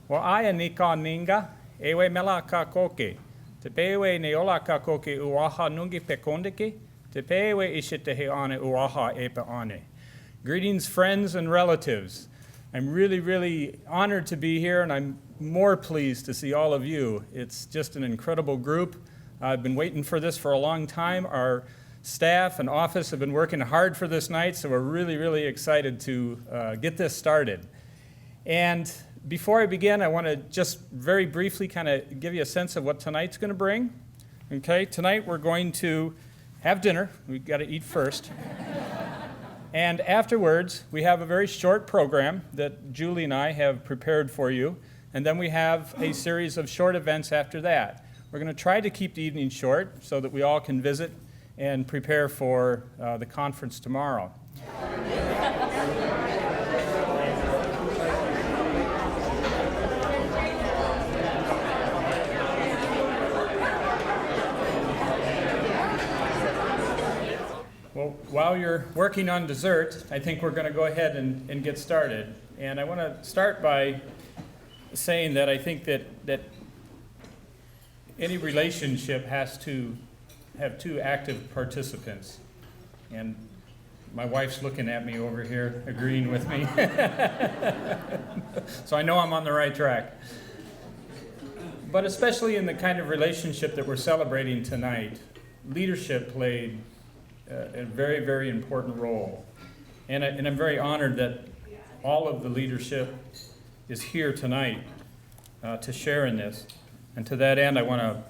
Wa'aya ni ka ninga, ewe mela ka koke. Te pewe ne ola ka koke uaha nungi pe kondike, te pewe ishite he ane uaha epe ane. Greetings, friends and relatives. I'm really, really honored to be here, and I'm more pleased to see all of you. It's just an incredible group. I've been waiting for this for a long time. Our staff and office have been working hard for this night, so we're really, really excited to get this started. And before I begin, I want to just very briefly kind of give you a sense of what tonight's going to bring. Okay, tonight we're going to have dinner. We've got to eat first. And afterwards, we have a very short program that Julie and I have prepared for you. And then we have a series of short events after that. We're going to try to keep the evening short so that we all can visit and prepare for the conference tomorrow. Well, while you're working on dessert, I think we're going to go ahead and get started. And I want to start by saying that I think that any relationship has to have two active participants. And my wife's looking at me over here, agreeing with me. So I know I'm on the right track. But especially in the kind of relationship that we're celebrating tonight, leadership played a very, very important role. And I'm very honored that all of the leadership is here tonight to share in this. And to that end, I want to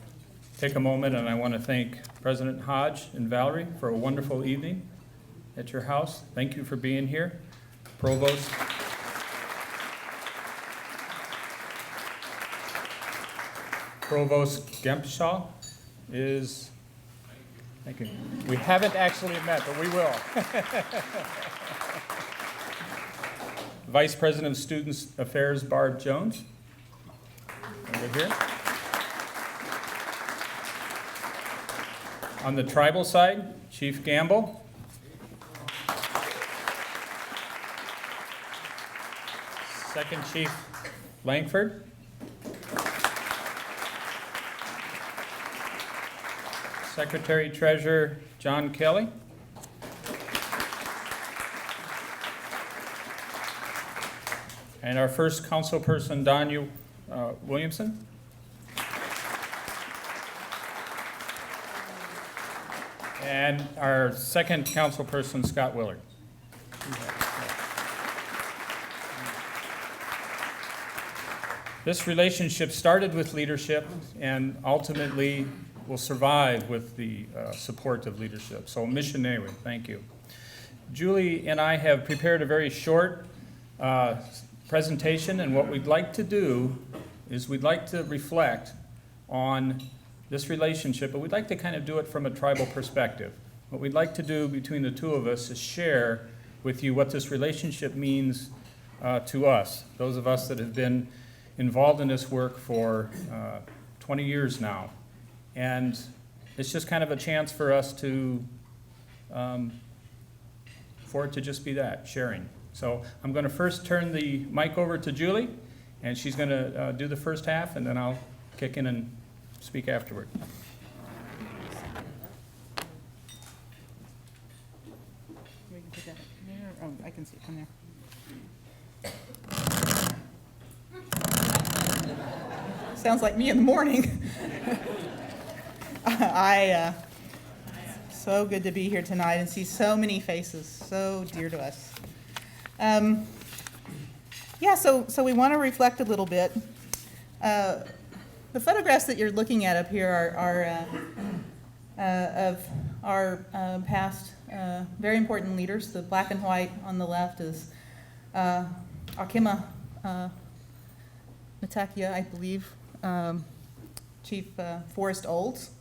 take a moment and I want to thank President Hodge and Valerie for a wonderful evening at your house. Thank you for being here. Provost Gempshaw is, thank you. We haven't actually met, but we will. Vice President of Student Affairs Barb Jones, over here. On the tribal side, Chief Gamble. Second Chief Langford. Secretary Treasurer John Kelly. And our first councilperson, Don Williamson. And our second councilperson, Scott Willard. This relationship started with leadership and ultimately will survive with the support of leadership. So, missionary, thank you. Julie and I have prepared a very short presentation, and what we'd like to do is we'd like to reflect on this relationship, but we'd like to kind of do it from a tribal perspective. What we'd like to do between the two of us is share with you what this relationship means to us, those of us that have been involved in this work for 20 years now. And it's just kind of a chance for us to, for it to just be that, sharing. So I'm going to first turn the mic over to Julie, and she's going to do the first half, and then I'll kick in and speak afterward. We can put that there. Oh, I can see it from there. Sounds like me in the morning. So good to be here tonight and see so many faces so dear to us. So we want to reflect a little bit. The photographs that you're looking at up here are of our past very important leaders. The black and white on the left is Alma Mater, I believe, Chief Forrest Olds.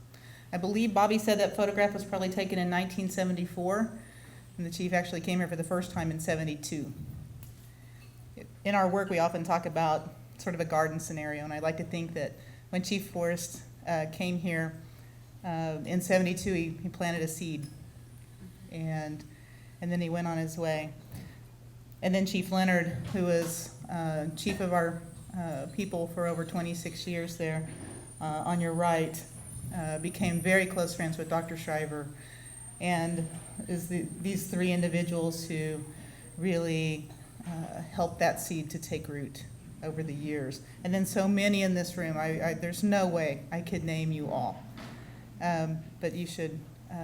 I believe Bobby said that photograph was probably taken in 1974, and the chief actually came here for the first time in 72. In our work, we often talk about sort of a garden scenario, and I like to think that when Chief Forrest came here in 72, he planted a seed, and then he went on his way. And then Chief Leonard, who was chief of our people for over 26 years there on your right, became very close friends with Dr. Shriver, and these three individuals who really helped that seed to take root over the years. And then so many in this room, there's no way I could name you all. But you should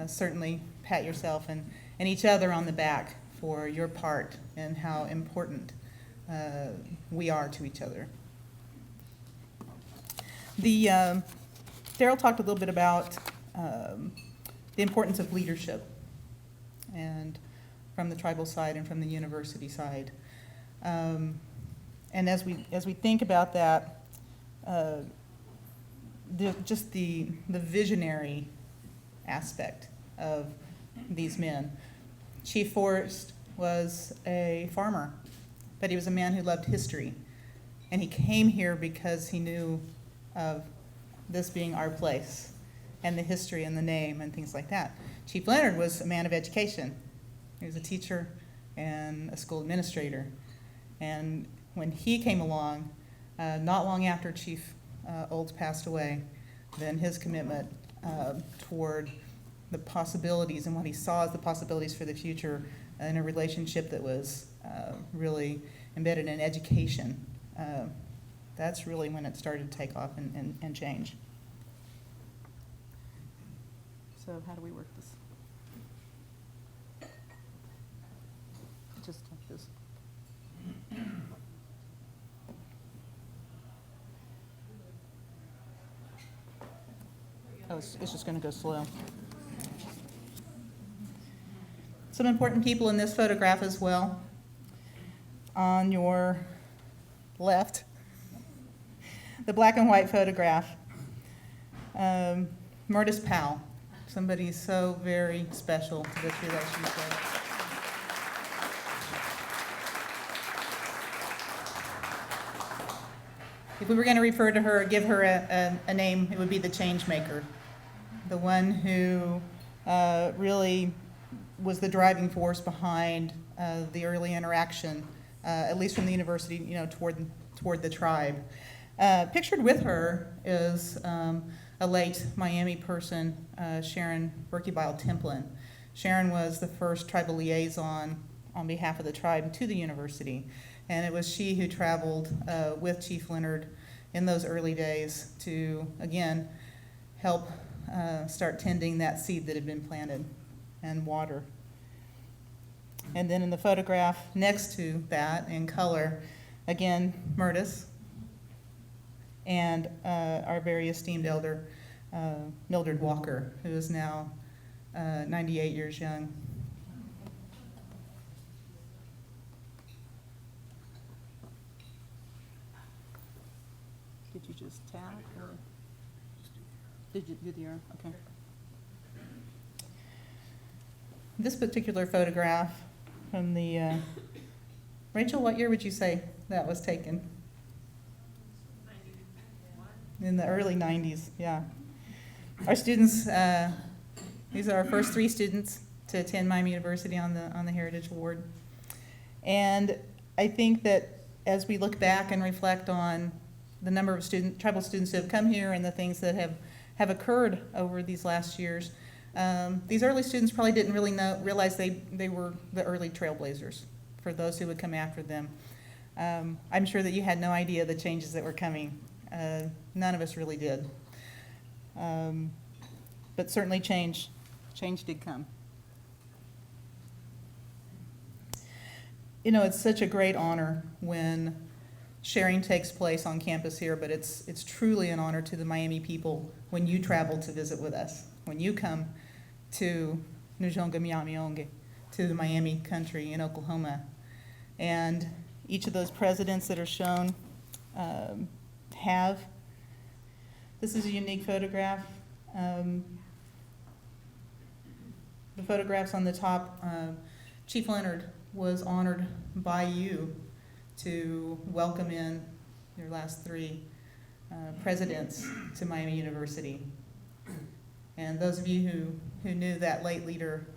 certainly pat yourself and each other on the back for your part and how important we are to each other. Daryl talked a little bit about the importance of leadership, and from the tribal side and from the university side. And as we think about that, the visionary aspect of these men. Chief Forrest was a farmer, but he was a man who loved history. And he came here because he knew of this being our place and the history and the name and things like that. Chief Leonard was a man of education. He was a teacher and a school administrator. And when he came along, not long after Chief Olds passed away, then his commitment toward the possibilities and what he saw as the possibilities for the future in a relationship that was really embedded in education, that's really when it started to take off and change. So how do we work this? Just like this. Oh, it's just going to go slow. Some important people in this photograph as well. On your left, the black and white photograph. Murtis Powell, somebody so very special to this relationship. If we were going to refer to her or give her a name, it would be the change maker, the one who really was the driving force behind the early interaction, at least from the university, toward the tribe. Pictured with her is a late Miami person, Sharon Berkebile Templin. Sharon was the first tribal liaison on behalf of the tribe to the university. And it was she who traveled with Chief Leonard in those early days to, again, help start tending that seed that had been planted and water. And then in the photograph next to that, in color, again, Murtis and our very esteemed elder, Mildred Walker, who is now 98 years young. Did you just tap, or did you do the arrow? Okay. This particular photograph from the, Rachel, what year would you say that was taken? 91. In the early 90s, yeah. Our students, these are our first 3 students to attend Miami University on the Heritage Award. And I think that as we look back and reflect on the number of tribal students who have come here and the things that have occurred over these last years, these early students probably didn't really realize they were the early trailblazers for those who would come after them. I'm sure that you had no idea the changes that were coming. None of us really did. But certainly change did come. It's such a great honor when sharing takes place on campus here, but it's truly an honor to the Miami people when you travel to visit with us, when you come to Nujonga Myaamia, to the Miami country in Oklahoma. And each of those presidents that are shown this is a unique photograph. The photographs on the top, Chief Leonard was honored by you to welcome in your last 3 presidents to Miami University. And those of you who knew that late leader,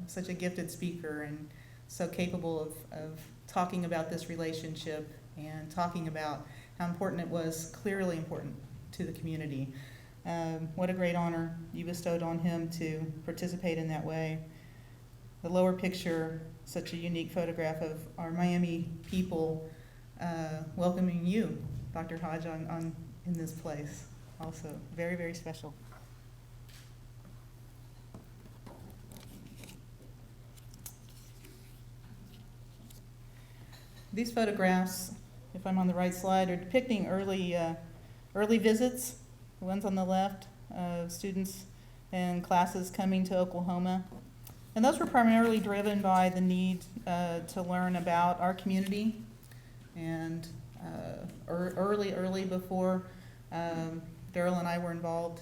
such a gifted speaker and so capable of talking about this relationship and talking about how important it was, clearly important to the community. What a great honor you bestowed on him to participate in that way. The lower picture, such a unique photograph of our Miami people welcoming you, Dr. Hodge, in this place. Also, very, very special. These photographs, if I'm on the right slide, are depicting early visits. The ones on the left, students and classes coming to Oklahoma. And those were primarily driven by the need to learn about our community. And early before Daryl and I were involved,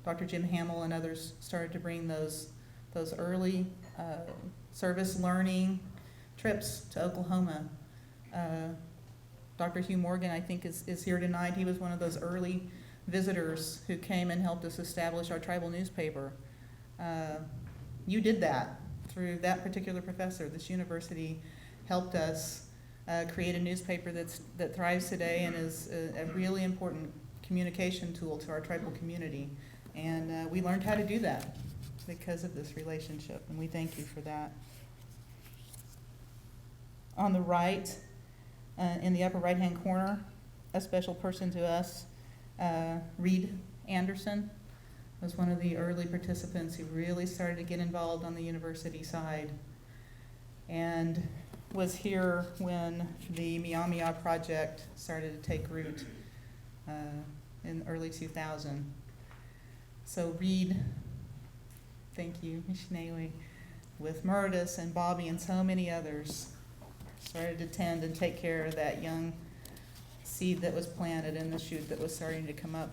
Dr. Jim Hamill and others started to bring those early service learning trips to Oklahoma. Dr. Hugh Morgan, I think, is here tonight. He was one of those early visitors who came and helped us establish our tribal newspaper. You did that through that particular professor. This university helped us create a newspaper that thrives today and is a really important communication tool to our tribal community. And we learned how to do that because of this relationship, and we thank you for that. On the right, in the upper right-hand corner, a special person to us, Reed Anderson, was one of the early participants who really started to get involved on the university side and was here when the Myaamia project started to take root in early 2000. So Reed, thank you, Mishinewe, with Murdis and Bobby and so many others, started to tend and take care of that young seed that was planted and the shoot that was starting to come up.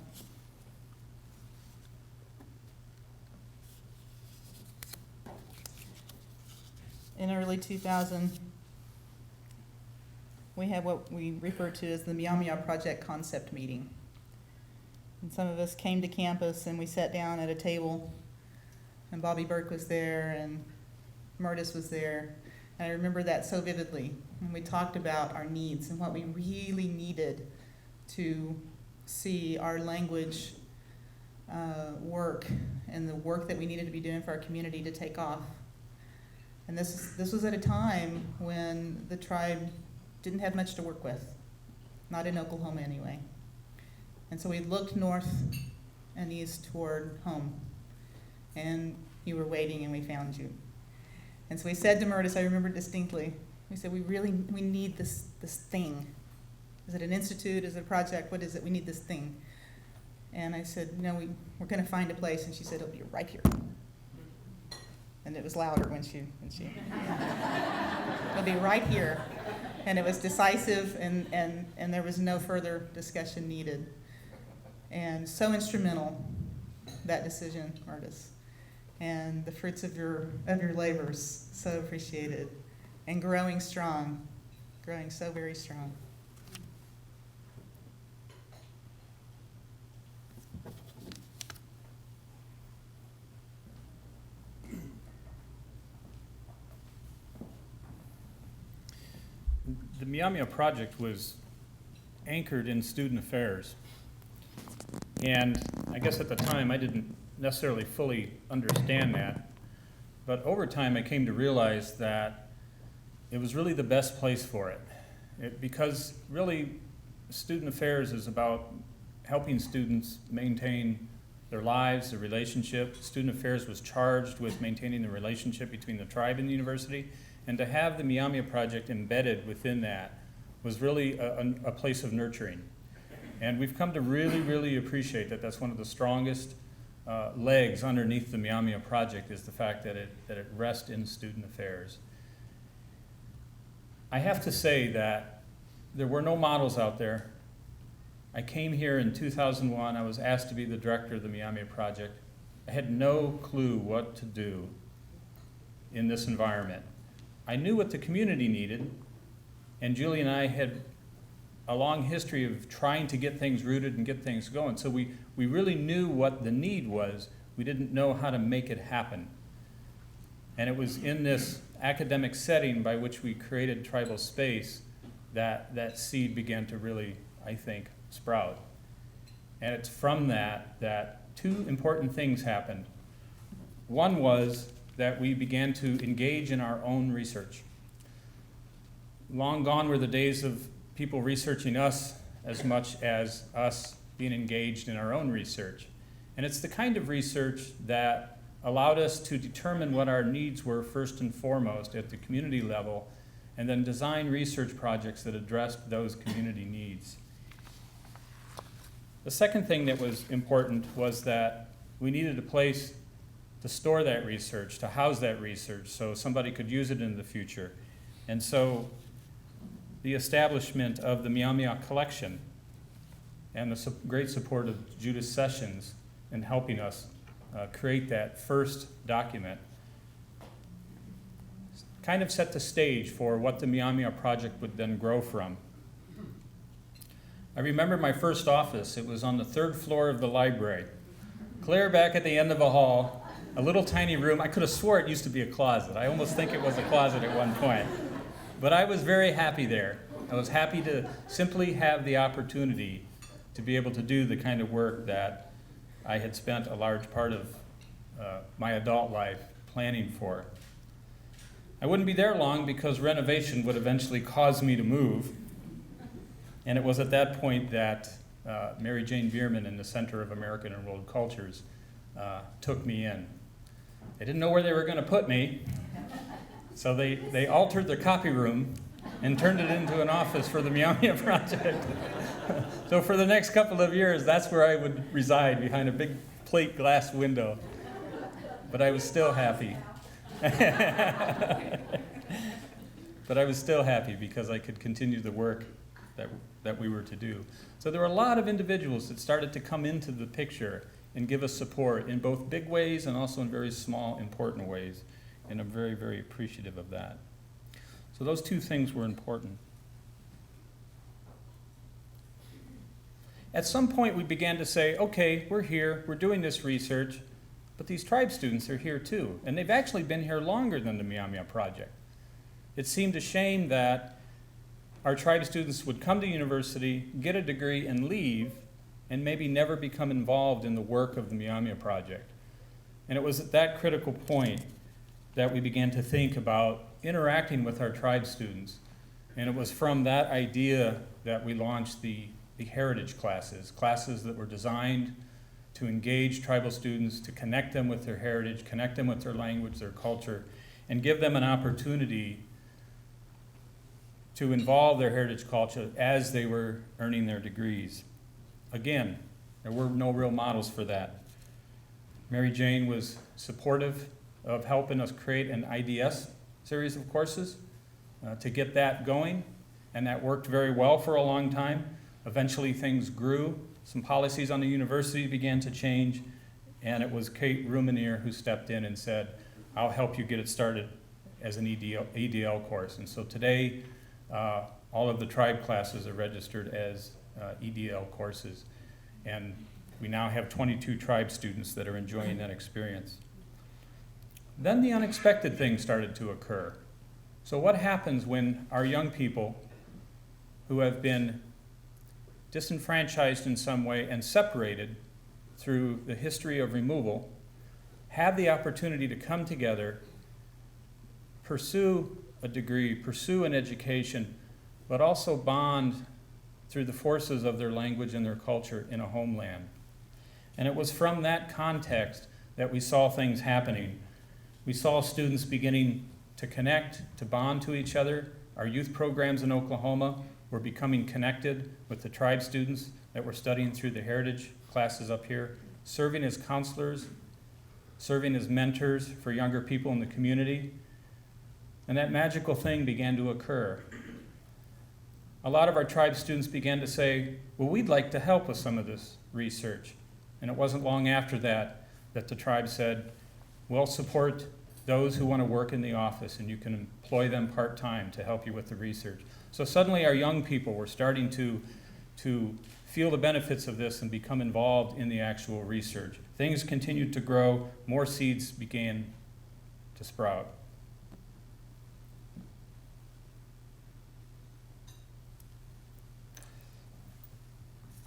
In early 2000, we had what we refer to as the Myaamia Project Concept Meeting. And some of us came to campus and we sat down at a table, and Bobby Burke was there and Murtis was there. And I remember that so vividly. And we talked about our needs and what we really needed to see our language work and the work that we needed to be doing for our community to take off. And this was at a time when the tribe didn't have much to work with, not in Oklahoma anyway. And so we looked north and east toward home, and you were waiting and we found you. And so we said to Murtis, I remember distinctly, we said, we need this thing. Is it an institute? Is it a project? What is it? We need this thing. And I said, no, we're going to find a place. And she said, it'll be right here. And it was louder when she it'll be right here. And it was decisive, and there was no further discussion needed. And so instrumental, that decision, Murtis. And the fruits of your labors, so appreciated. And growing strong, growing so very strong. The Myaamia project was anchored in student affairs. And I guess at the time I didn't necessarily fully understand that. But over time I came to realize that it was really the best place for it. Because really student affairs is about helping students maintain their lives, their relationship. Student affairs was charged with maintaining the relationship between the tribe and the university. And to have the Myaamia project embedded within that was really a place of nurturing. And we've come to really, really appreciate that. That's one of the strongest legs underneath the Myaamia project, is the fact that it rests in student affairs. I have to say that there were no models out there. I came here in 2001. I was asked to be the director of the Myaamia project. I had no clue what to do in this environment. I knew what the community needed, and Julie and I had a long history of trying to get things rooted and get things going. So we really knew what the need was. We didn't know how to make it happen. And it was in this academic setting by which we created Tribal Space that seed began to really, I think, sprout. And it's from that two important things happened. One was that we began to engage in our own research. Long gone were the days of people researching us as much as us being engaged in our own research. And it's the kind of research that allowed us to determine what our needs were first and foremost at the community level, and then design research projects that addressed those community needs. The second thing that was important was that we needed a place to store that research, to house that research, so somebody could use it in the future. And so the establishment of the Myaamia collection and the great support of Judith Sessions in helping us create that first document kind of set the stage for what the Myaamia project would then grow from. I remember my first office. It was on the 3rd floor of the library, clear back at the end of a hall, a little tiny room. I could have swore it used to be a closet. I almost think it was a closet at one point. But I was very happy there. I was happy to simply have the opportunity to be able to do the kind of work that I had spent a large part of my adult life planning for. I wouldn't be there long because renovation would eventually cause me to move. And it was at that point that Mary Jane Bierman in the Center of American and World Cultures took me in. They didn't know where they were going to put me, so they altered the copy room and turned it into an office for the Myaamia project. So for the next couple of years, that's where I would reside, behind a big plate glass window. But I was still happy. But I was still happy because I could continue the work that we were to do. So there were a lot of individuals that started to come into the picture and give us support in both big ways and also in very small, important ways. And I'm very, very appreciative of that. So those two things were important. At some point, we began to say, okay, we're here, we're doing this research, but these tribe students are here too. And they've actually been here longer than the Myaamia project. It seemed a shame that our tribe students would come to university, get a degree, and leave, and maybe never become involved in the work of the Myaamia project. And it was at that critical point that we began to think about interacting with our tribe students. And it was from that idea that we launched the heritage classes that were designed to engage tribal students, to connect them with their heritage, connect them with their language, their culture, and give them an opportunity to involve their heritage culture as they were earning their degrees. Again, there were no real models for that. Mary Jane was supportive of helping us create an IDS series of courses to get that going, and that worked very well for a long time. Eventually things grew, some policies on the university began to change, and it was Kate Rumenier who stepped in and said, I'll help you get it started as an EDL course. And so today, all of the tribe classes are registered as EDL courses, and we now have 22 tribe students that are enjoying that experience. Then the unexpected things started to occur. So what happens when our young people who have been disenfranchised in some way and separated through the history of removal have the opportunity to come together, pursue a degree, pursue an education, but also bond through the forces of their language and their culture in a homeland? And it was from that context that we saw things happening. We saw students beginning to connect, to bond to each other. Our youth programs in Oklahoma were becoming connected with the tribe students that were studying through the heritage classes up here, serving as counselors, serving as mentors for younger people in the community. And that magical thing began to occur. A lot of our tribe students began to say, well, we'd like to help with some of this research. And it wasn't long after that that the tribe said, we'll support those who want to work in the office, and you can employ them part-time to help you with the research. So suddenly our young people were starting to feel the benefits of this and become involved in the actual research. Things continued to grow, more seeds began to sprout.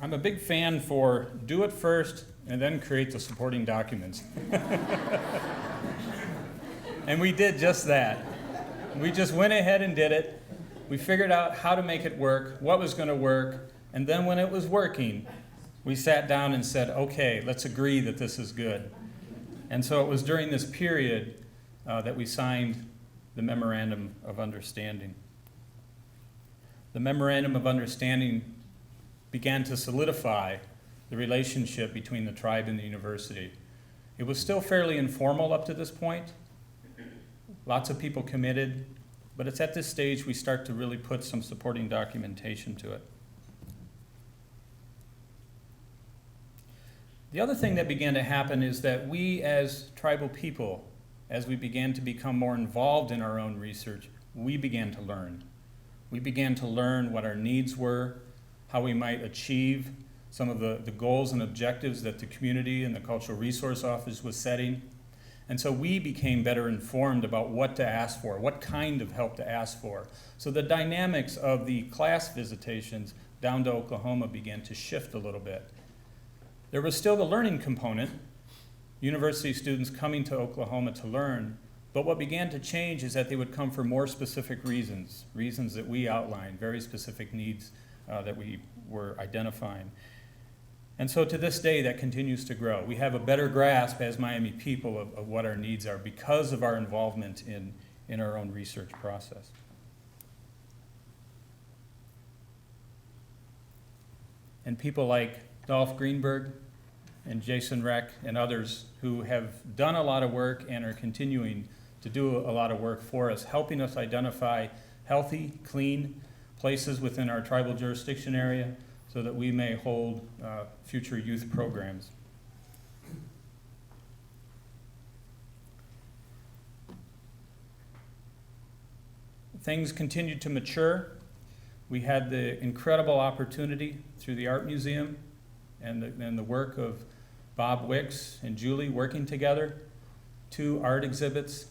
I'm a big fan for do it first and then create the supporting documents. And we did just that. We just went ahead and did it. We figured out how to make it work, what was going to work, and then when it was working, we sat down and said, okay, let's agree that this is good. And so it was during this period that we signed the Memorandum of Understanding. The Memorandum of Understanding began to solidify the relationship between the tribe and the university. It was still fairly informal up to this point. Lots of people committed, but it's at this stage we start to really put some supporting documentation to it. The other thing that began to happen is that we as tribal people, as we began to become more involved in our own research, we began to learn. We began to learn what our needs were, how we might achieve some of the goals and objectives that the community and the Cultural Resource Office was setting. And so we became better informed about what to ask for, what kind of help to ask for. So the dynamics of the class visitations down to Oklahoma began to shift a little bit. There was still the learning component, university students coming to Oklahoma to learn, but what began to change is that they would come for more specific reasons that we outlined, very specific needs that we were identifying. And so to this day, that continues to grow. We have a better grasp as Miami people of what our needs are because of our involvement in our own research process. And people like Dolph Greenberg and Jason Reck and others who have done a lot of work and are continuing to do a lot of work for us, helping us identify healthy, clean places within our tribal jurisdiction area so that we may hold future youth programs. Things continued to mature. We had the incredible opportunity through the Art Museum and the work of Bob Wicks and Julie working together, 2 art exhibits.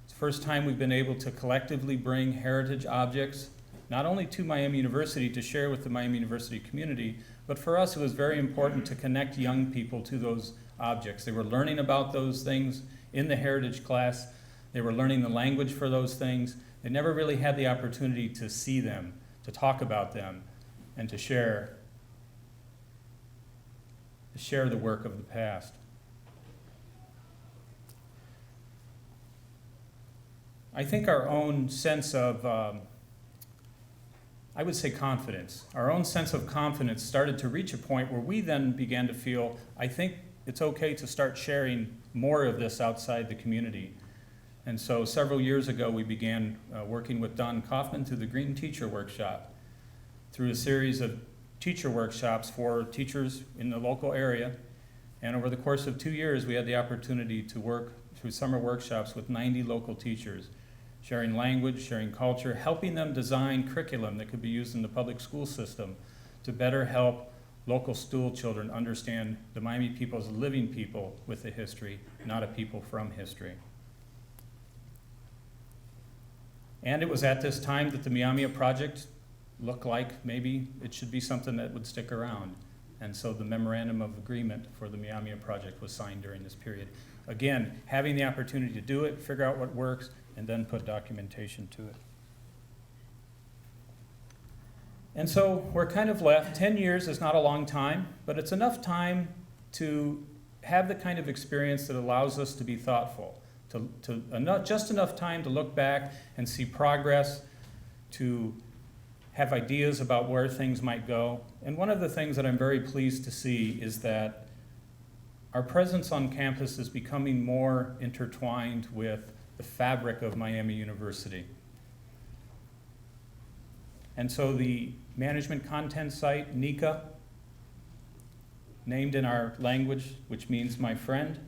It's the first time we've been able to collectively bring heritage objects, not only to Miami University to share with the Miami University community, but for us it was very important to connect young people to those objects. They were learning about those things in the heritage class. They were learning the language for those things. They never really had the opportunity to see them, to talk about them, and to share the work of the past. I think our own sense of, I would say confidence, our own sense of confidence started to reach a point where we then began to feel, I think it's okay to start sharing more of this outside the community. And so several years ago, we began working with Don Kaufman through the Green Teacher Workshop, through a series of teacher workshops for teachers in the local area. And over the course of 2 years, we had the opportunity to work through summer workshops with 90 local teachers, sharing language, sharing culture, helping them design curriculum that could be used in the public school system to better help local school children understand the Miami people as a living people with a history, not a people from history. And it was at this time that the Myaamia project looked like maybe it should be something that would stick around. And so the Memorandum of Agreement for the Myaamia project was signed during this period. Again, having the opportunity to do it, figure out what works, and then put documentation to it. And so we're kind of left. 10 years is not a long time, but it's enough time to have the kind of experience that allows us to be thoughtful, just enough time to look back and see progress, to have ideas about where things might go. And one of the things that I'm very pleased to see is that our presence on campus is becoming more intertwined with the fabric of Miami University. And so the management content site, NICA, named in our language, which means my friend.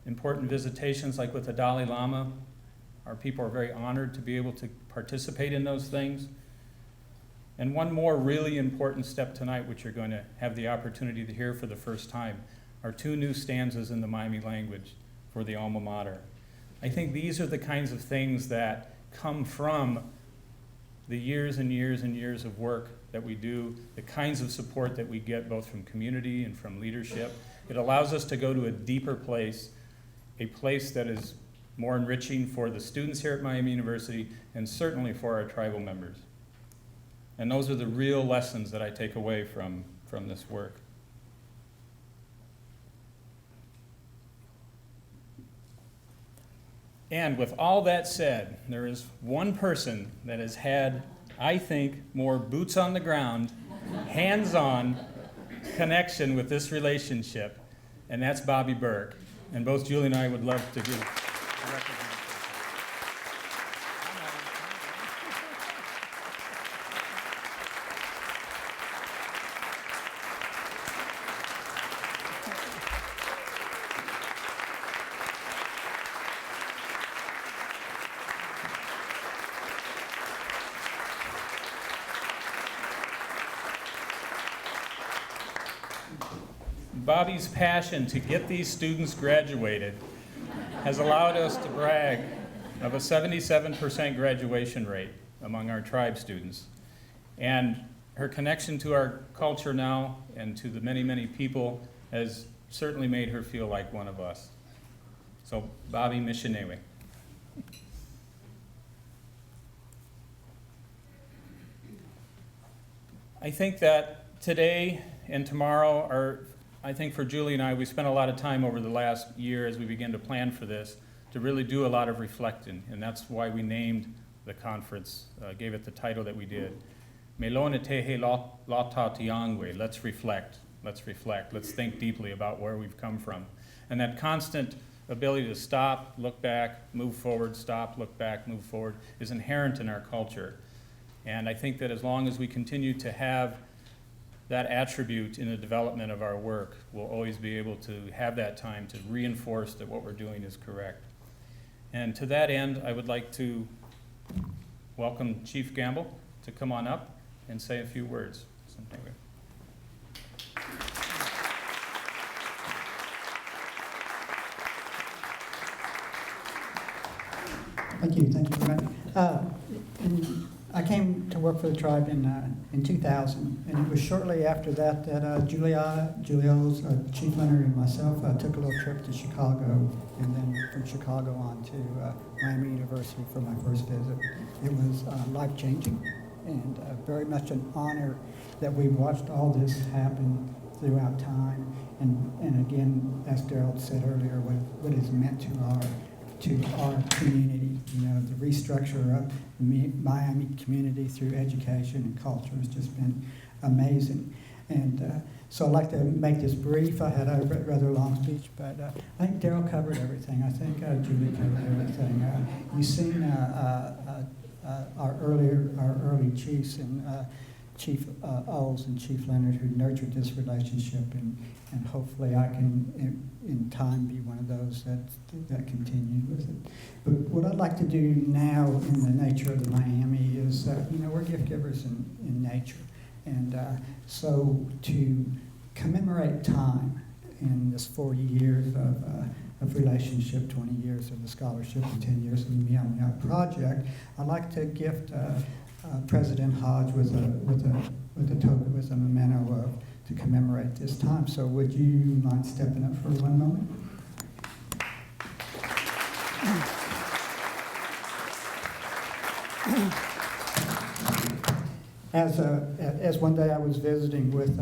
Important visitations like with the Dalai Lama. Our people are very honored to be able to participate in those things. And one more really important step tonight, which you're going to have the opportunity to hear for the first time, are 2 new stanzas in the Miami language for the Alma Mater. I think these are the kinds of things that come from the years and years and years of work that we do, the kinds of support that we get both from community and from leadership. It allows us to go to a deeper place, a place that is more enriching for the students here at Miami University and certainly for our tribal members. And those are the real lessons that I take away from this work. And with all that said, there is one person that has had, I think, more boots on the ground, hands-on connection with this relationship, and that's Bobby Burke. And both Julie and I would love to give a recognition. Bobby's passion to get these students graduated has allowed us to brag of a 77% graduation rate among our tribe students. And her connection to our culture now and to the many, many people has certainly made her feel like one of us. So, Bobby Missionewe. I think that today and tomorrow are, I think for Julie and I, we spent a lot of time over the last year as we began to plan for this to really do a lot of reflecting, and that's why we named the conference, gave it the title that we did. Melona tehe lata tiangwe, let's reflect, let's think deeply about where we've come from. And that constant ability to stop, look back, move forward, stop, look back, move forward is inherent in our culture. And I think that as long as we continue to have that attribute in the development of our work, we'll always be able to have that time to reinforce that what we're doing is correct. And to that end, I would like to welcome Chief Gamble to come on up and say a few words. Thank you for that. I came to work for the tribe in 2000, and it was shortly after that that Julio's Chief Leonard and myself took a little trip to Chicago, and then from Chicago on to Miami University for my first visit. It was life-changing and very much an honor that we watched all this happen throughout time, and again, as Daryl said earlier, what it's meant to our community. You know, the restructure of the Miami community through education and culture has just been amazing. And so I'd like to make this brief. I had a rather long speech, but I think Daryl covered everything. I think Julie covered everything. You've seen our early chiefs and Chief Owles and Chief Leonard who nurtured this relationship, and hopefully I can in time be one of those that continued with it. But what I'd like to do now in the nature of the Miami is, we're gift givers in nature. And so to commemorate time in this 40 years of relationship, 20 years of the scholarship, and 10 years of the Myaamia project, I'd like to gift President Hodge with a token, with a memento to commemorate this time. So would you mind stepping up for one moment? As one day I was visiting with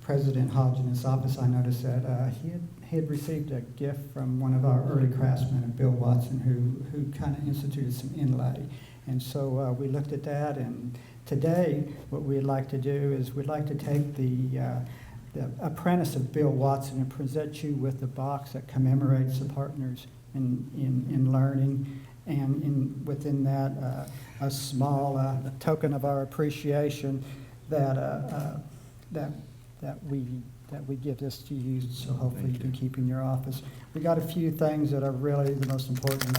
President Hodge in his office, I noticed that he had received a gift from one of our early craftsmen, Bill Watson, who kind of instituted some inlay. And so we looked at that, and today what we'd like to do is we'd like to take the apprentice of Bill Watson and present you with a box that commemorates the partners in learning, and within that a small token of our appreciation that we give this to you, so hopefully you can keep in your office. We got a few things that are really the most important.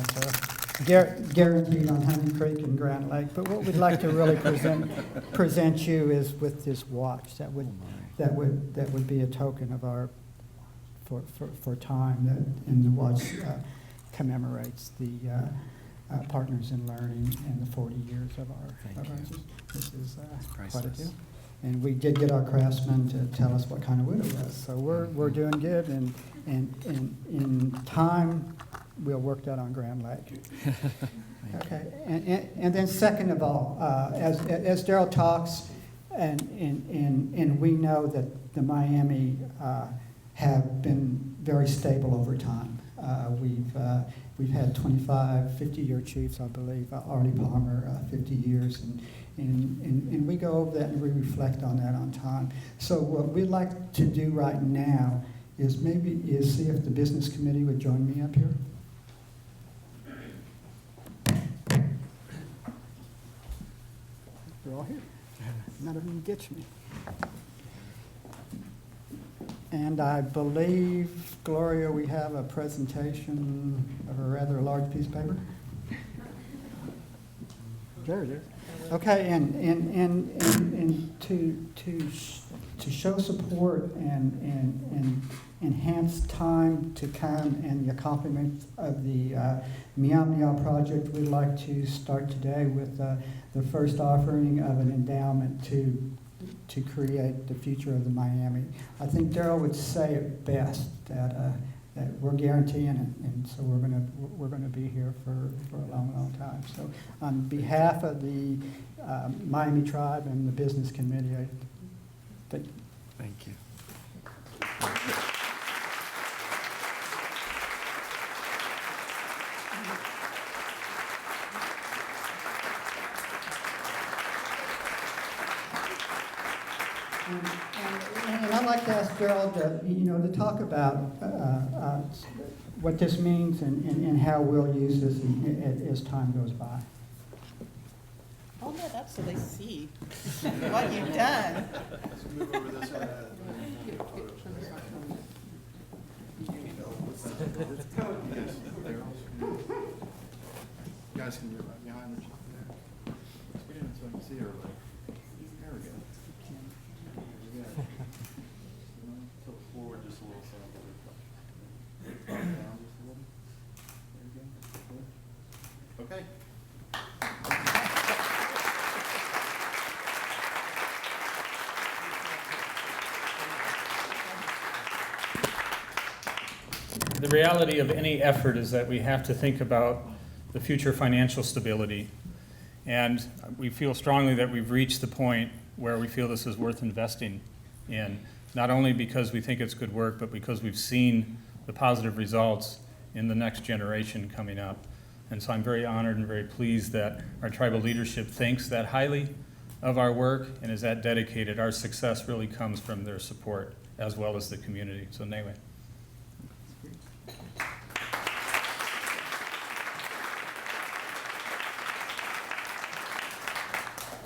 Guaranteed on Honey Creek and Grand Lake, but what we'd like to really present you is with this watch that would be a token of our for time, and the watch commemorates Partners in Learning and the 40 years of our. This is quite a deal. And we did get our craftsmen to tell us what kind of wood it was. So we're doing good, and in time, we'll work that on Grand Lake. Okay, and then second of all, as Daryl talks, and we know that the Miami have been very stable over time. We've had 25, 50-year chiefs, I believe. Artie Palmer, 50 years, and we go over that and we reflect on that on time. So what we'd like to do right now is see if the business committee would join me up here. They're all here. None of them gets me. And I believe, Gloria, we have a presentation of a rather large piece of paper. There it is. Okay, and to show support and enhance time to come and the accomplishment of the Myaamia project, we'd like to start today with the first offering of an endowment to create the future of the Miami. I think Daryl would say it best, that we're guaranteeing it, and so we're gonna be here for a long, long time. So on behalf of the Miami Tribe and the Business Committee, I thank you. Thank you. And I'd like to ask Daryl to talk about what this means and how we'll use this as time goes by. Hold that up so they see what you've done. Let's move over this way. You guys can move right behind the chief there. Stand so I can see everybody. There we go. Tilt forward just a little so down just a little. There you go. Okay. The reality of any effort is that we have to think about the future financial stability. And we feel strongly that we've reached the point where we feel this is worth investing in, not only because we think it's good work, but because we've seen the positive results in the next generation coming up. And so I'm very honored and very pleased that our tribal leadership thinks that highly of our work and is that dedicated. Our success really comes from their support as well as the community. So anyway.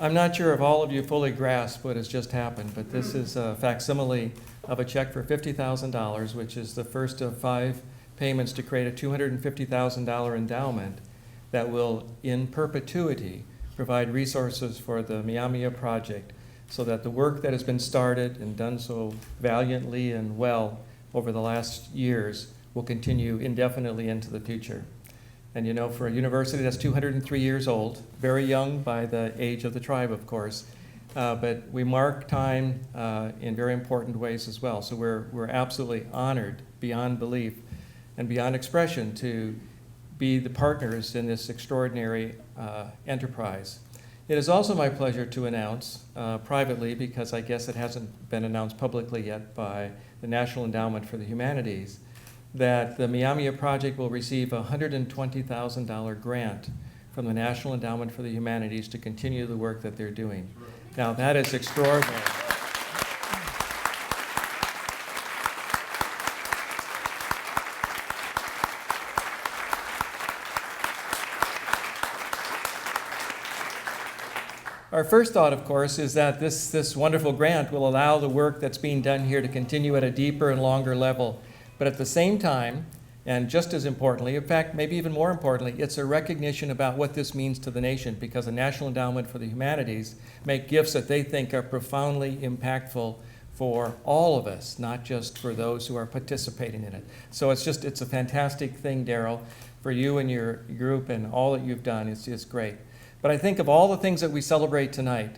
I'm not sure if all of you fully grasp what has just happened, but this is a facsimile of a check for $50,000, which is the first of 5 payments to create a $250,000 endowment that will, in perpetuity, provide resources for the Myaamia project so that the work that has been started and done so valiantly and well over the last years will continue indefinitely into the future. And you know, for a university that's 203 years old, very young by the age of the tribe, of course, but we mark time in very important ways as well. So we're absolutely honored beyond belief and beyond expression to be the partners in this extraordinary enterprise. It is also my pleasure to announce privately, because I guess it hasn't been announced publicly yet by the National Endowment for the Humanities, that the Myaamia project will receive a $120,000 grant from the National Endowment for the Humanities to continue the work that they're doing. Now, that is extraordinary. Our first thought, of course, is that this wonderful grant will allow the work that's being done here to continue at a deeper and longer level. But at the same time, and just as importantly, in fact, maybe even more importantly, it's a recognition about what this means to the nation, because the National Endowment for the Humanities make gifts that they think are profoundly impactful for all of us, not just for those who are participating in it. So it's a fantastic thing, Daryl, for you and your group and all that you've done. It's great. But I think of all the things that we celebrate tonight,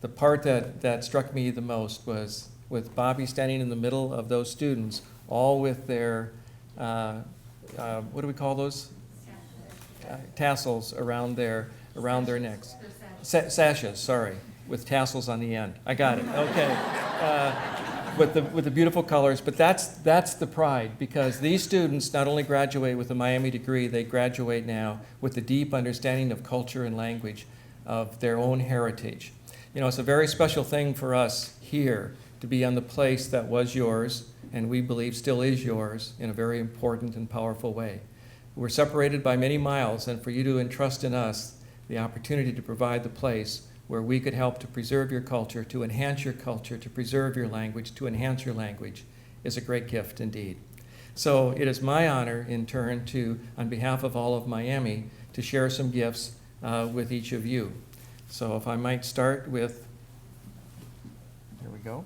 the part that struck me the most was with Bobby standing in the middle of those students, all with their, what do we call those? Tassels around their necks. Sashes, sorry, with tassels on the end. I got it, okay. With the beautiful colors, but that's the pride, because these students not only graduate with a Miami degree, they graduate now with the deep understanding of culture and language of their own heritage. You know, it's a very special thing for us here to be on the place that was yours, and we believe still is yours in a very important and powerful way. We're separated by many miles, and for you to entrust in us the opportunity to provide the place where we could help to preserve your culture, to enhance your culture, to preserve your language, to enhance your language, is a great gift indeed. So it is my honor, in turn, to, on behalf of all of Miami, to share some gifts with each of you. So if I might start with, here we go.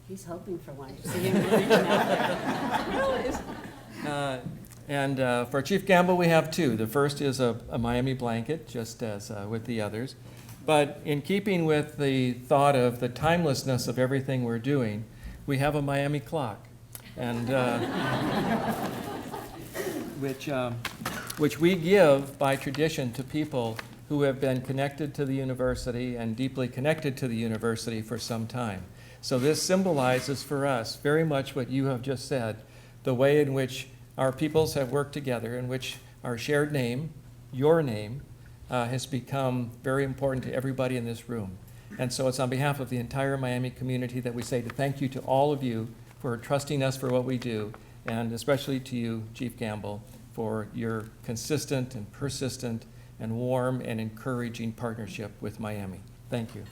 He's hoping for one. See him reaching out there. And for Chief Gamble, we have two. The first is a Miami blanket, just as with the others. But in keeping with the thought of the timelessness of everything we're doing, we have a Miami clock, and which we give by tradition to people who have been connected to the university and deeply connected to the university for some time. So this symbolizes for us very much what you have just said, the way in which our peoples have worked together, in which our shared name, your name, has become very important to everybody in this room. And so it's on behalf of the entire Miami community that we say to thank you to all of you for trusting us for what we do, and especially to you, Chief Gamble, for your consistent and persistent and warm and encouraging partnership with Miami. Thank you.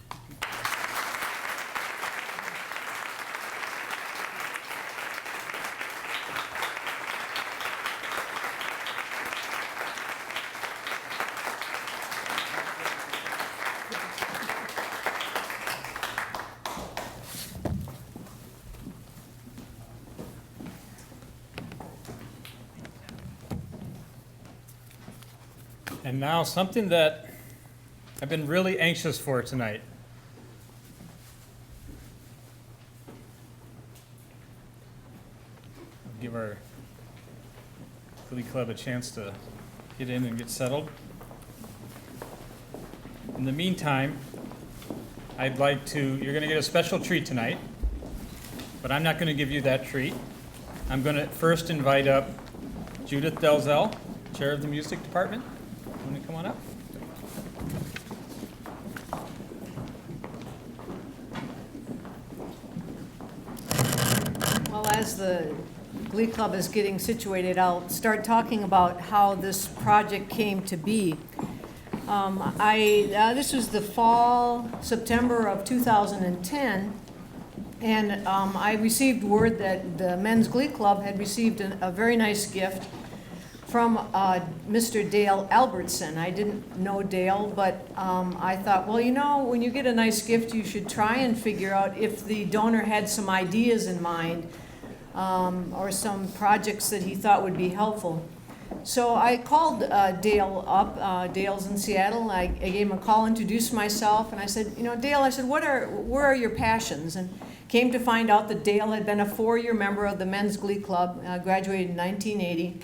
And now something that I've been really anxious for tonight. I'll give our Glee Club a chance to get in and get settled. In the meantime, you're going to get a special treat tonight, but I'm not going to give you that treat. I'm going to first invite up Judith Delzell, Chair of the Music Department. Want to come on up? Well, as the Glee Club is getting situated, I'll start talking about how this project came to be. This was the fall, September of 2010, and I received word that the Men's Glee Club had received a very nice gift from Mr. Dale Albertson. I didn't know Dale, but I thought, well, you know, when you get a nice gift, you should try and figure out if the donor had some ideas in mind or some projects that he thought would be helpful. So I called Dale up. Dale's in Seattle. I gave him a call, introduced myself, and I said, you know, Dale, I said, where are your passions? And came to find out that Dale had been a 4-year member of the Men's Glee Club, graduated in 1980.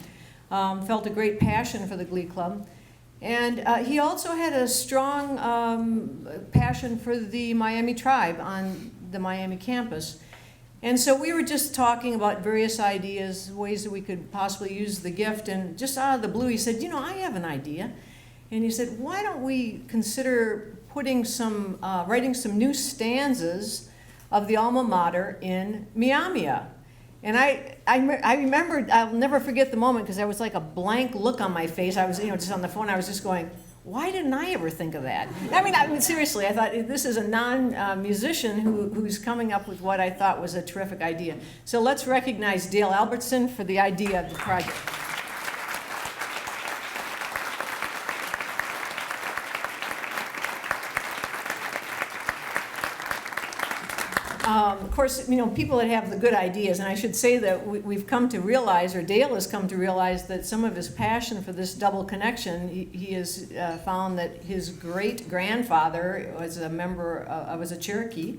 Felt a great passion for the Glee Club. And he also had a strong passion for the Miami tribe on the Miami campus. And so we were just talking about various ideas, ways that we could possibly use the gift, and just out of the blue he said, you know, I have an idea. And he said, why don't we consider putting writing some new stanzas of the Alma Mater in Myaamia. And I remembered, I'll never forget the moment, because there was like a blank look on my face. I was, just on the phone, I was just going, why didn't I ever think of that? I mean, seriously, I thought this is a non-musician who's coming up with what I thought was a terrific idea. So let's recognize Dale Albertson for the idea of the project. Of course, people that have the good ideas, and I should say that we've come to realize, or Dale has come to realize, that some of his passion for this double connection, he has found that his great-grandfather was a member, was a Cherokee,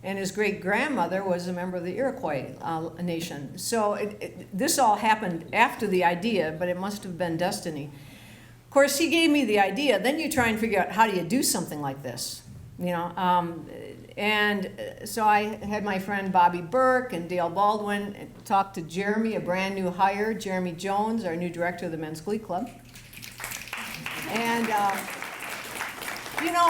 and his great-grandmother was a member of the Iroquois nation. So this all happened after the idea, but it must have been destiny. Of course, he gave me the idea. Then you try and figure out, how do you do something like this? And so I had my friend Bobby Burke and Dale Baldwin talk to Jeremy, a brand new hire, Jeremy Jones, our new director of the Men's Glee Club. And,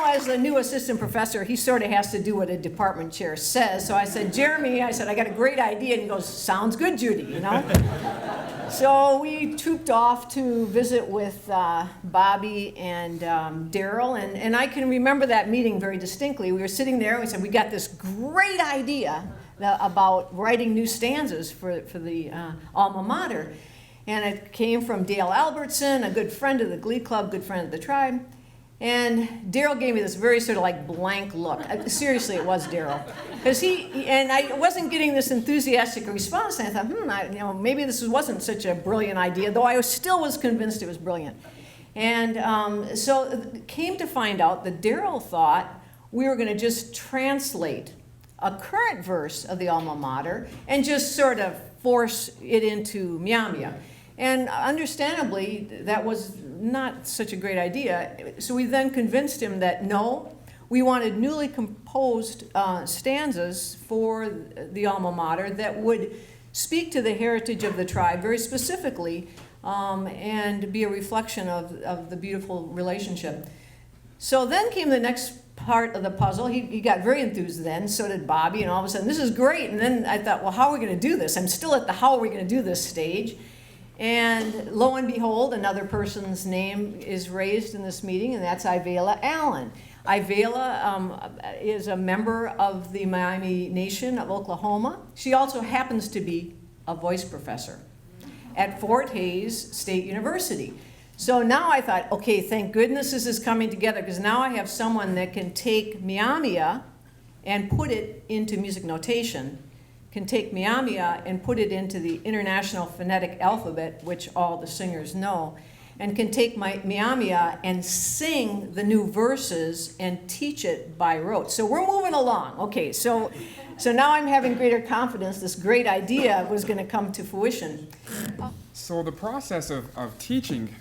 as the new assistant professor, he sort of has to do what a department chair says. So I said, Jeremy, I got a great idea. And he goes, sounds good, Judy, So we trooped off to visit with Bobby and Daryl, and I can remember that meeting very distinctly. We were sitting there, and we said, we got this great idea about writing new stanzas for the Alma Mater. And it came from Dale Albertson, a good friend of the Glee Club, good friend of the tribe. And Daryl gave me this very sort of like blank look. Seriously, it was Daryl. Because and I wasn't getting this enthusiastic response, and I thought, maybe this wasn't such a brilliant idea, though I still was convinced it was brilliant. And so it came to find out that Daryl thought we were going to just translate a current verse of the Alma Mater and just sort of force it into Myaamia. And understandably, that was not such a great idea. So we then convinced him that no, we wanted newly composed stanzas for the Alma Mater that would speak to the heritage of the tribe very specifically and be a reflection of the beautiful relationship. So then came the next part of the puzzle. He got very enthused then, so did Bobby, and all of a sudden, this is great. And then I thought, well, how are we going to do this? I'm still at the how are we going to do this stage. And lo and behold, another person's name is raised in this meeting, and that's Ivela Allen. Ivela is a member of the Miami Nation of Oklahoma. She also happens to be a voice professor at Fort Hays State University. So now I thought, okay, thank goodness this is coming together, because now I have someone that can take Myaamia and put it into music notation, can take Myaamia and put it into the International Phonetic Alphabet, which all the singers know, and can take Myaamia and sing the new verses and teach it by rote. So we're moving along. Okay, so now I'm having greater confidence this great idea was going to come to fruition. So the process of teaching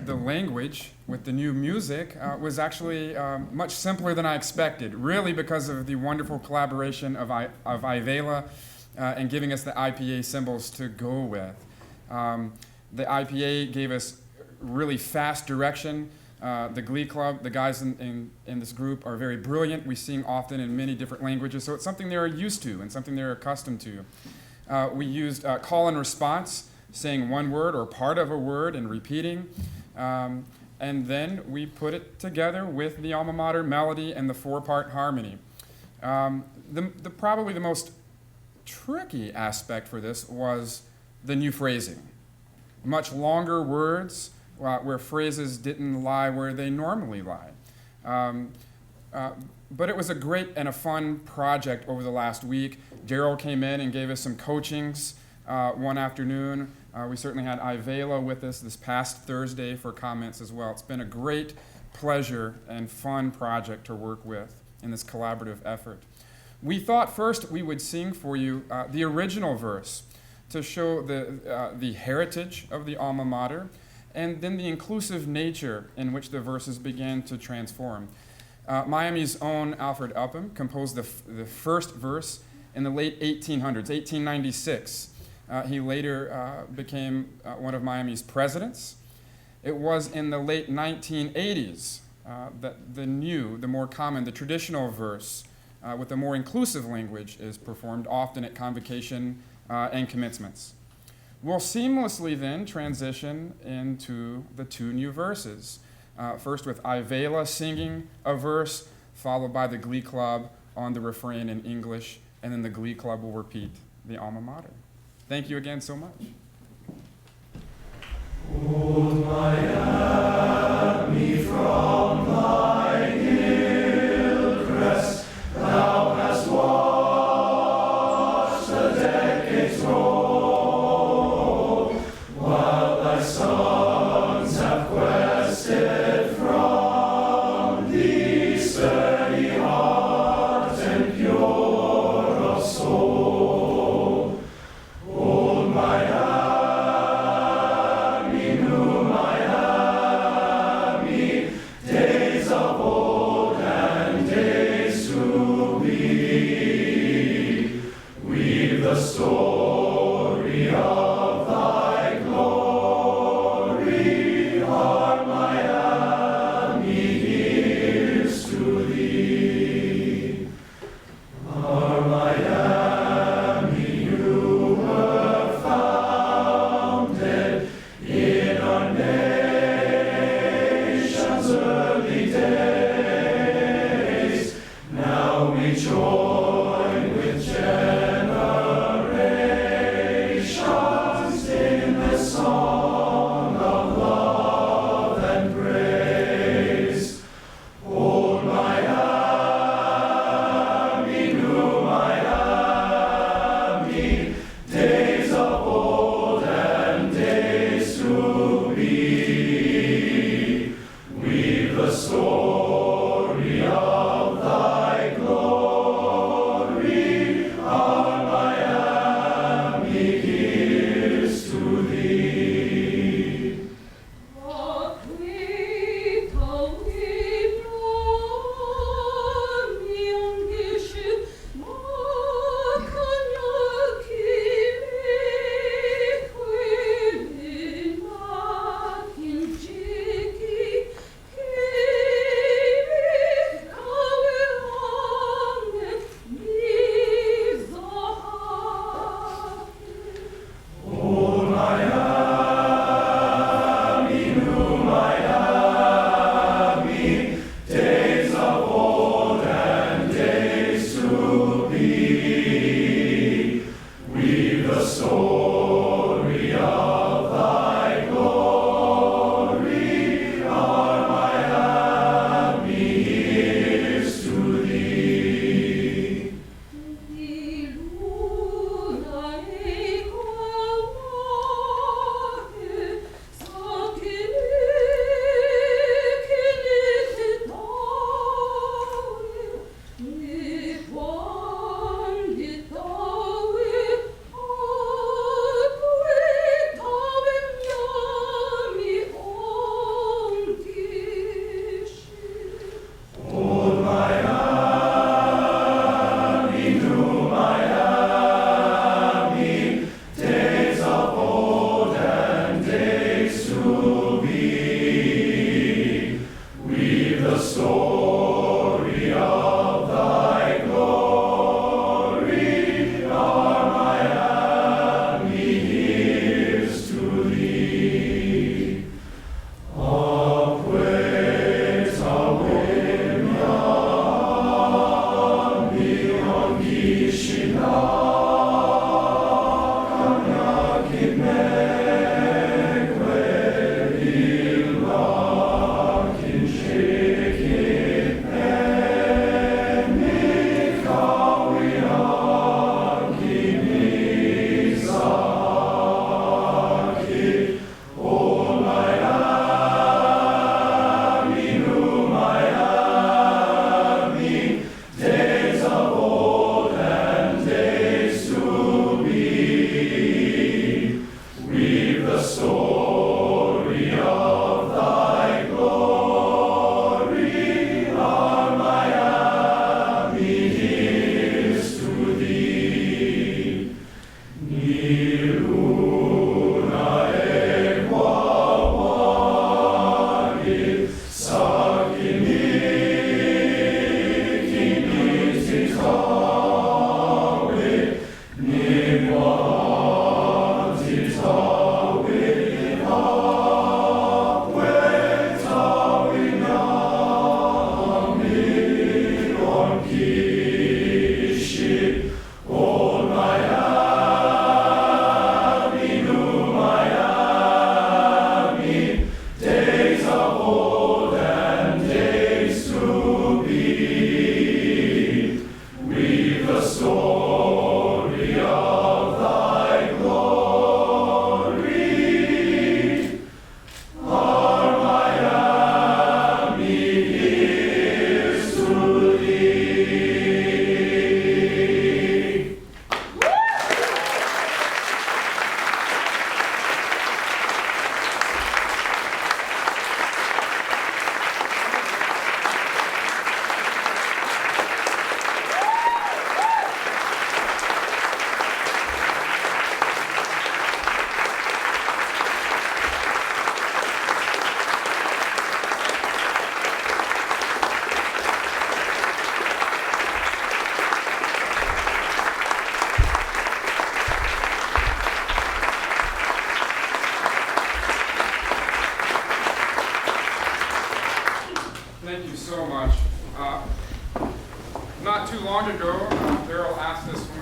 the language with the new music was actually much simpler than I expected, really because of the wonderful collaboration of Ivela and giving us the IPA symbols to go with. The IPA gave us really fast direction. The Glee Club, the guys in this group are very brilliant. We sing often in many different languages, so it's something they're used to and something they're accustomed to. We used call and response, saying one word or part of a word and repeating. And then we put it together with the Alma Mater melody and the four-part harmony. Probably the most tricky aspect for this was the new phrasing. Much longer words where phrases didn't lie where they normally lie. But it was a great and a fun project over the last week. Daryl came in and gave us some coachings one afternoon. We certainly had Ivela with us this past Thursday for comments as well. It's been a great pleasure and fun project to work with in this collaborative effort. We thought first we would sing for you the original verse to show the heritage of the Alma Mater, and then the inclusive nature in which the verses began to transform. Miami's own Alfred Upham composed the first verse in the late 1800s, 1896. He later became one of Miami's presidents. It was in the late 1980s that the more common, the traditional verse with a more inclusive language is performed, often at convocation and commencements. We'll seamlessly then transition into the two new verses. First with Ivela singing a verse, followed by the Glee Club on the refrain in English, and then the Glee Club will repeat the Alma Mater. Thank you again so much. Old Myaami, from thy hill crest, thou hast watched the decades roll, while thy sons have quested from thee, sturdy heart and pure of soul. Old Myaami, new Myaami, days of old and days to be, weave the story of thy glory. Our Myaami, here's to thee. Our Myaami, you were founded in our nation's early days. Now we join with generations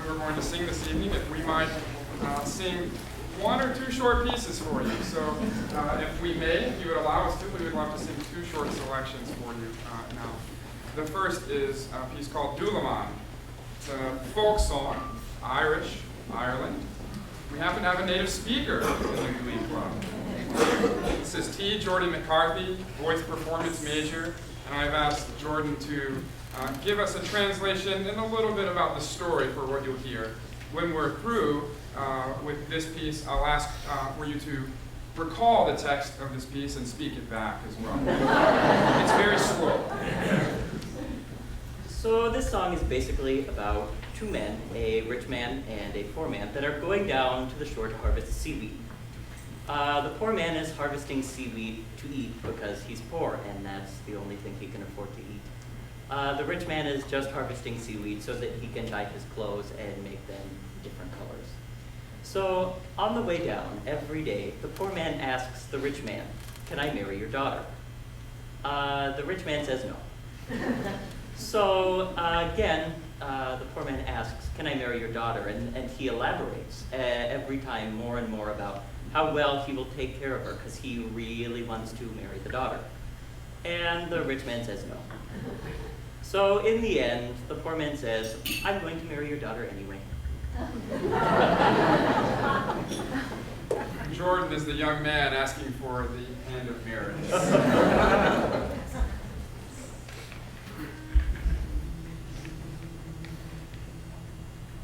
we were going to sing this evening, if we might sing one or two short pieces for you. So if we may, if you would allow us to, we would love to sing two short selections for you now. The first is a piece called Dulaman. It's a folk song, Irish, Ireland. We happen to have a native speaker in the Glee Club. This is T. Jordan McCarthy, voice performance major, and I've asked Jordan to give us a translation and a little bit about the story for what you'll hear. When we're through with this piece, I'll ask for you to recall the text of this piece and speak it back as well. It's very slow. So this song is basically about two men, a rich man and a poor man, that are going down to the shore to harvest seaweed. The poor man is harvesting seaweed to eat because he's poor and that's the only thing he can afford to eat. The rich man is just harvesting seaweed so that he can dye his clothes and make them different colors. So on the way down, every day, the poor man asks the rich man, "Can I marry your daughter?" The rich man says no. So again, the poor man asks, "Can I marry your daughter?" And he elaborates every time more and more about how well he will take care of her because he really wants to marry the daughter. And the rich man says no. So in the end, the poor man says, "I'm going to marry your daughter anyway." Jordan is the young man asking for the hand of marriage.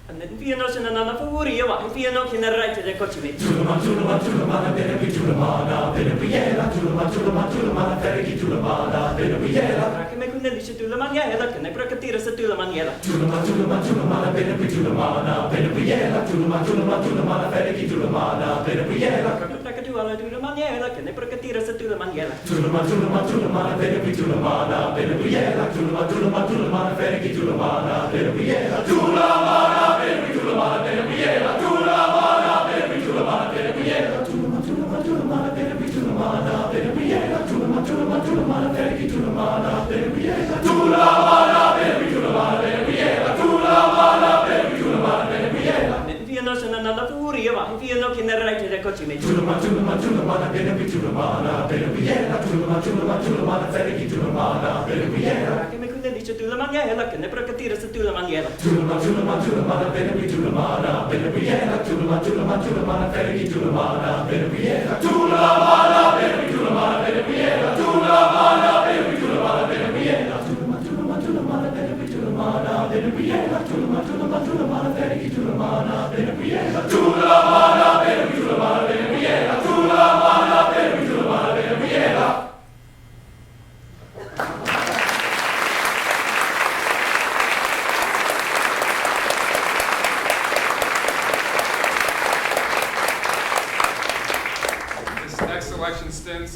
And then Fiano Shanana Furia, Fiano Kinarite de Cochimate. Dulaman, Dulaman, Dulaman, Benabi, Dulamana, Benabiela, Dulaman, Dulaman, Dulaman, Ferigi, Dulamana, Benabiela. Can Dulaman, can I procatira sa Dulaman? Dulaman, Dulaman, Dulaman, Benabi, Dulamana, Benabiela, Dulaman, Dulaman, Dulaman, Ferigi, Dulamana, Benabiela. Procatuala Dulaman, can I procatira sa Dulaman? Dulaman, Dulaman, Dulaman, Benabi, Dulamana, Benabiela, Dulaman, Dulaman, Dulaman, Ferigi, Dulamana, Benabiela, Dulamana. Dulaman, Benabiela, Dulamana, Benabi, Dulamana, Benabiela, Dulaman, Dulaman, Dulaman, Benabi, Dulamana, Benabiela, Dulaman, Dulaman, Dulaman, Ferigi, Dulamana, Benabiela, Dulamana, Benabi, Dulamana, Benabiela, Dulamana, Benabi, Dulamana, Benabiela. Fiano Shanana Furia, Fiano Kinarite de Cochimate. Dulaman, Dulaman, Dulaman, Benabi, Dulamana, Benabiela, Dulaman, Dulaman, Dulaman, Ferigi, Dulamana, Benabiela. Can I procatira sa Dulaman? Dulaman, Dulaman, Dulaman, Benabi, Dulamana, Benabiela, Dulaman, Dulaman, Dulaman, Ferigi, Dulamana, Benabiela, Dulamana, Benabi, Dulamana, Benabiela, Dulamana, Benabi, Dulamana, Benabiela, Dulaman, Dulaman, Dulaman, Benabi, Dulamana, Benabiela, Dulaman, Dulaman, Dulaman, Ferigi, Dulamana, Benabiela, Dulamana, Benabi, Dulamana, Benabiela, Dulamana, Benabi, Dulamana, Benabiela.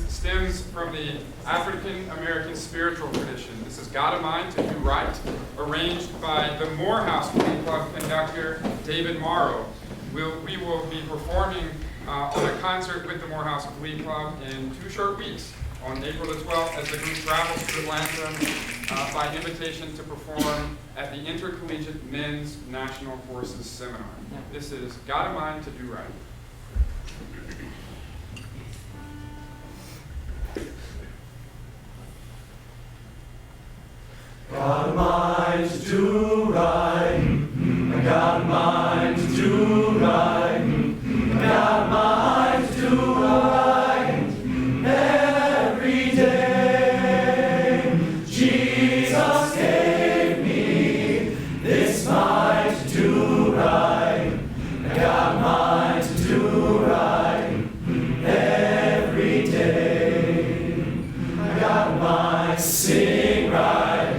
Stems from the African American spiritual tradition. This is "God of Mine to Do Right," arranged by the Morehouse Glee Club conductor David Morrow. We will be performing on a concert with the Morehouse Glee Club in 2 short weeks, on April the 12th, as the group travels to Atlanta by invitation to perform at the Intercollegiate Men's National Forces Seminar. This is "God of Mine to Do Right." Got a mind to do right. I got a mind to do right. I got a mind to do right every day. Jesus gave me this mind to do right. I got a mind to do right every day. I got a mind to sing right.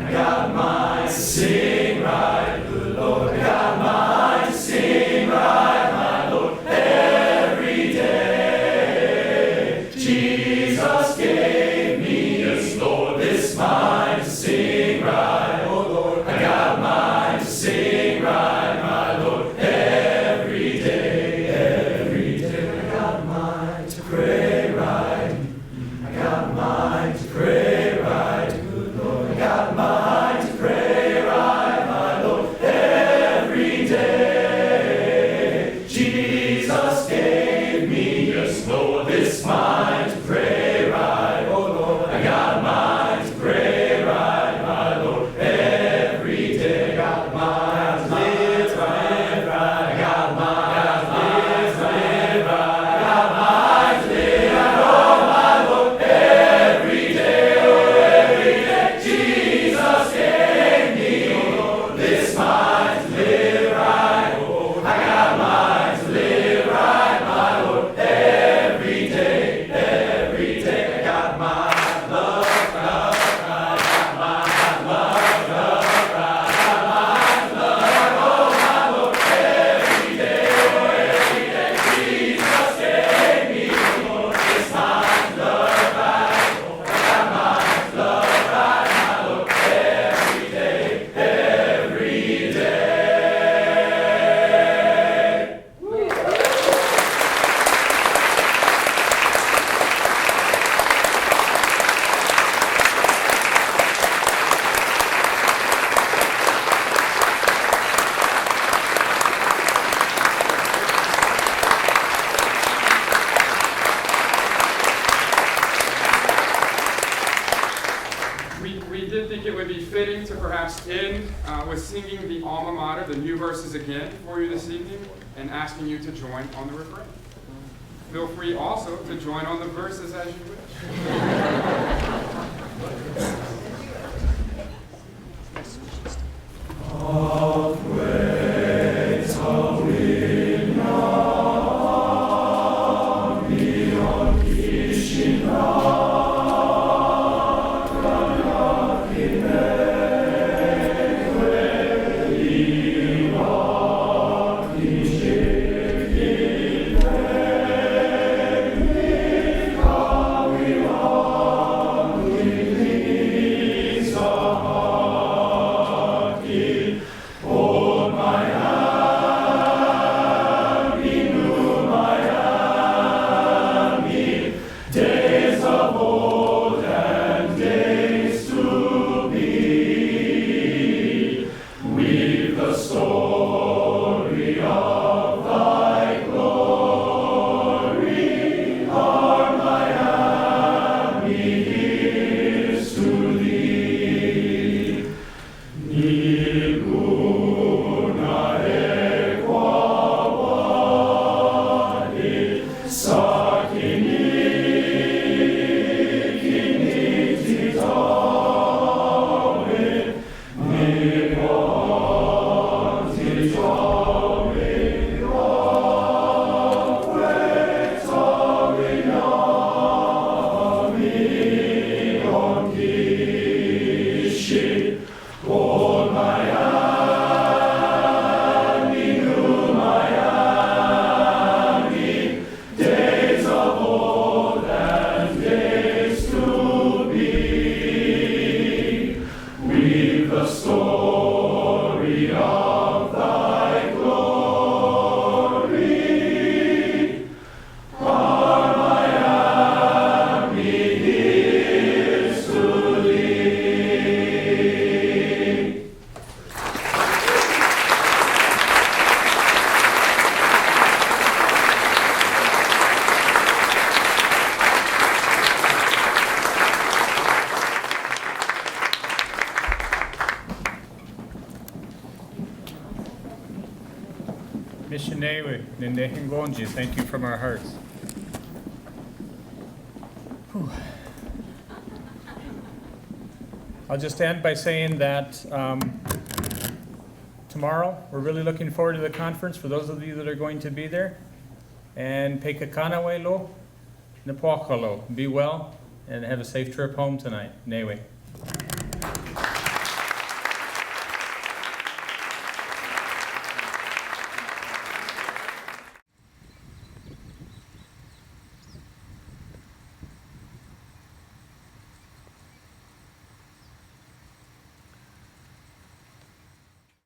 I got a mind to sing right, good Lord. I got a mind end with singing the Alma Mater, the new verses again for you this evening, and asking you to join on the refrain. Feel free also to join on the verses as you wish. Missionewe, Nindehingonji, thank you from our hearts. Whew. I'll just end by saying that tomorrow, we're really looking forward to the conference for those of you that are going to be there. And Pekakanawelo, Nepokalo, be well and have a safe trip home tonight. Newe.